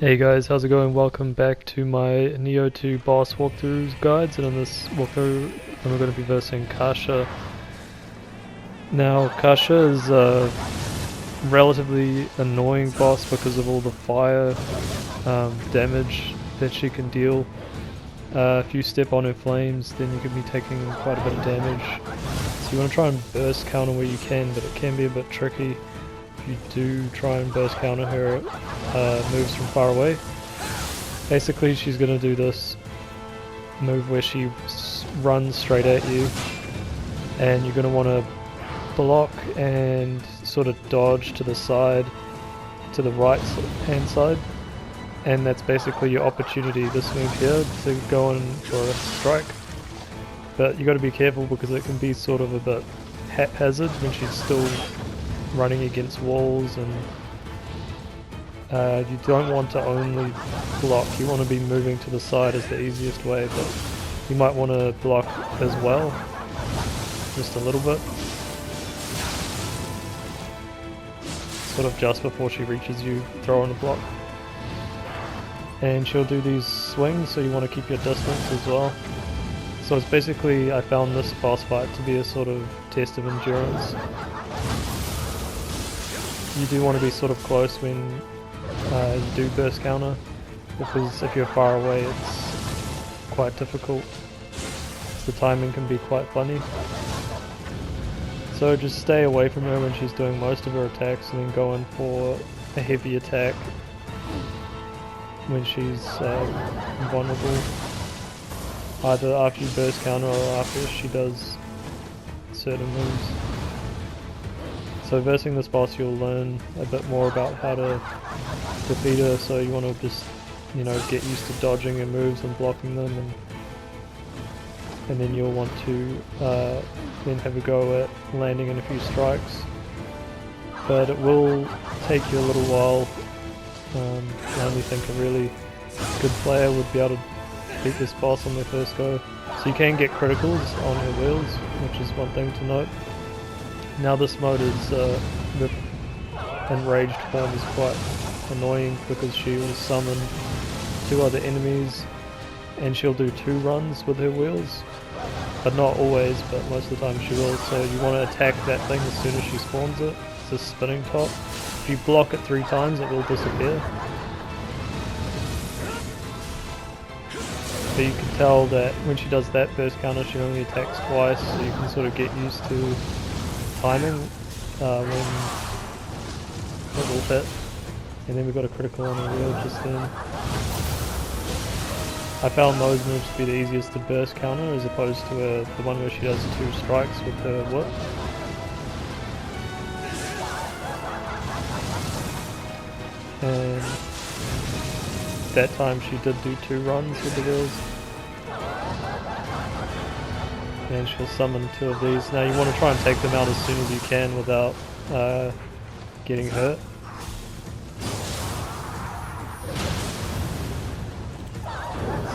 Hey guys, how's it going? Welcome back to my Nioh 2 boss walkthroughs guides, and in this walkthrough I'm going to be versing Kasha. Now, Kasha is a relatively annoying boss because of all the fire damage that she can deal. If you step on her flames, then you could be taking quite a bit of damage. So you want to try and burst counter where you can, but it can be a bit tricky. If you do try and burst counter her moves from far away. Basically, she's going to do this move where she runs straight at you, and you're going to want to block and sort of dodge to the side, to the right hand side, and that's basically your opportunity, this move here, to go in for a strike. But you got to be careful because it can be sort of a bit haphazard when she's still running against walls, and you don't want to only block, you want to be moving to the side as the easiest way, but you might want to block as well, just a little bit. Sort of just before she reaches you, throw in a block. And she'll do these swings, so you want to keep your distance as well. So it's basically, I found this boss fight to be a sort of test of endurance. You do want to be sort of close when you do burst counter, because if you're far away it's quite difficult. The timing can be quite funny. So just stay away from her when she's doing most of her attacks, and then go in for a heavy attack when she's vulnerable, either after you burst counter or after she does certain moves. So versing this boss, you'll learn a bit more about how to defeat her, so you want to just, you know, get used to dodging her moves and blocking them, and then you'll want to then have a go at landing in a few strikes. But it will take you a little while. I only think a really good player would be able to beat this boss on their first go. So you can get criticals on her wheels, which is one thing to note. Now this mode is, the enraged form is quite annoying because she will summon two other enemies and she'll do two runs with her wheels. But not always, but most of the time she will, so you want to attack that thing as soon as she spawns it. It's a spinning top. If you block it 3 times it will disappear. But you can tell that when she does that burst counter she only attacks twice, so you can sort of get used to timing when it will hit. And then we got a critical on the wheel just then. I found those moves to be the easiest to burst counter as opposed to the one where she does 2 strikes with her whip. And that time she did do 2 runs with the wheels. And she'll summon 2 of these. Now you want to try and take them out as soon as you can without getting hurt.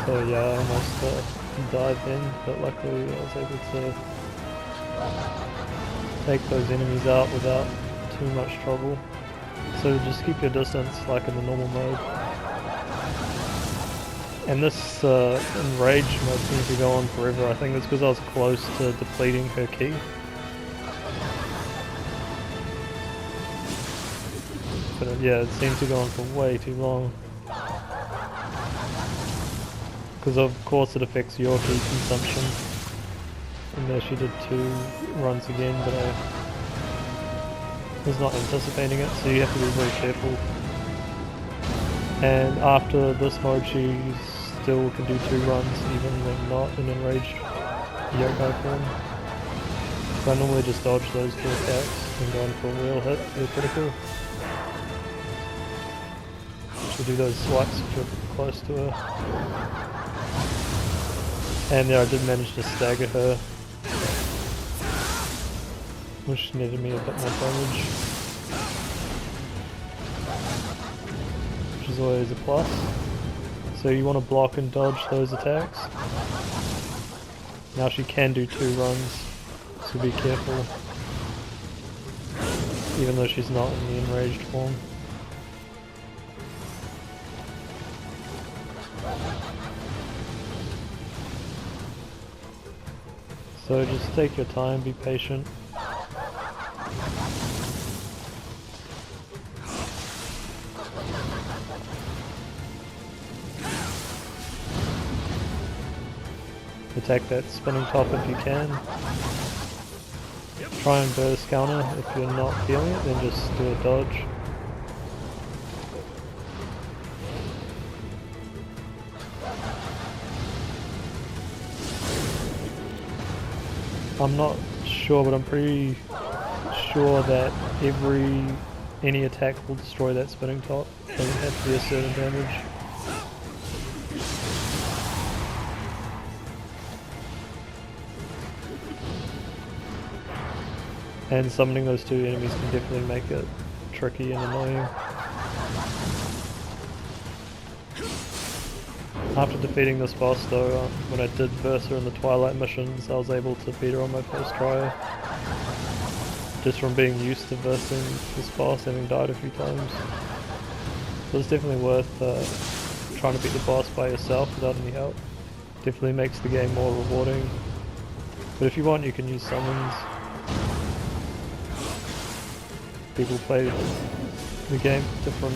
So yeah, I almost died then, but luckily I was able to take those enemies out without too much trouble. So just keep your distance like in the normal mode. And this enraged mode seems to go on forever. I think it's because I was close to depleting her key. But yeah, it seems to go on for way too long. Because of course it affects your key consumption. And there she did 2 runs again, but I was not anticipating it, so you have to be very careful. And after this mode she still can do 2 runs even when not in enraged yokai form. So I normally just dodge those 2 attacks and go in for a wheel hit with a critical. She'll do those swipes if you're close to her. And yeah, I did manage to stagger her, which netted me a bit more damage, which is always a plus. So you want to block and dodge those attacks. Now she can do 2 runs, so be careful, even though she's not in the enraged form. So just take your time, be patient. Attack that spinning top if you can. Try and burst counter. If you're not feeling it, then just do a dodge. I'm not sure, but I'm pretty sure that any attack will destroy that spinning top. Doesn't have to be a certain damage. And summoning those two enemies can definitely make it tricky and annoying. After defeating this boss though, when I did verse her in the Twilight missions, I was able to beat her on my first try. Just from being used to versing this boss, having died a few times. So it's definitely worth trying to beat the boss by yourself without any help. Definitely makes the game more rewarding. But if you want, you can use summons. People play the game for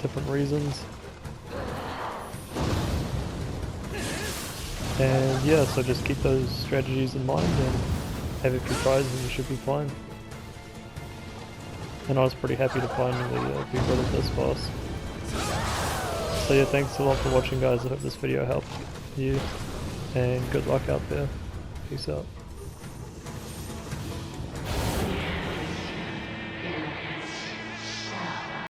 different reasons. And yeah, so just keep those strategies in mind and have a few tries and you should be fine. And I was pretty happy to finally be rid of this boss. So yeah, thanks a lot for watching guys, I hope this video helped you, and good luck out there. Peace out.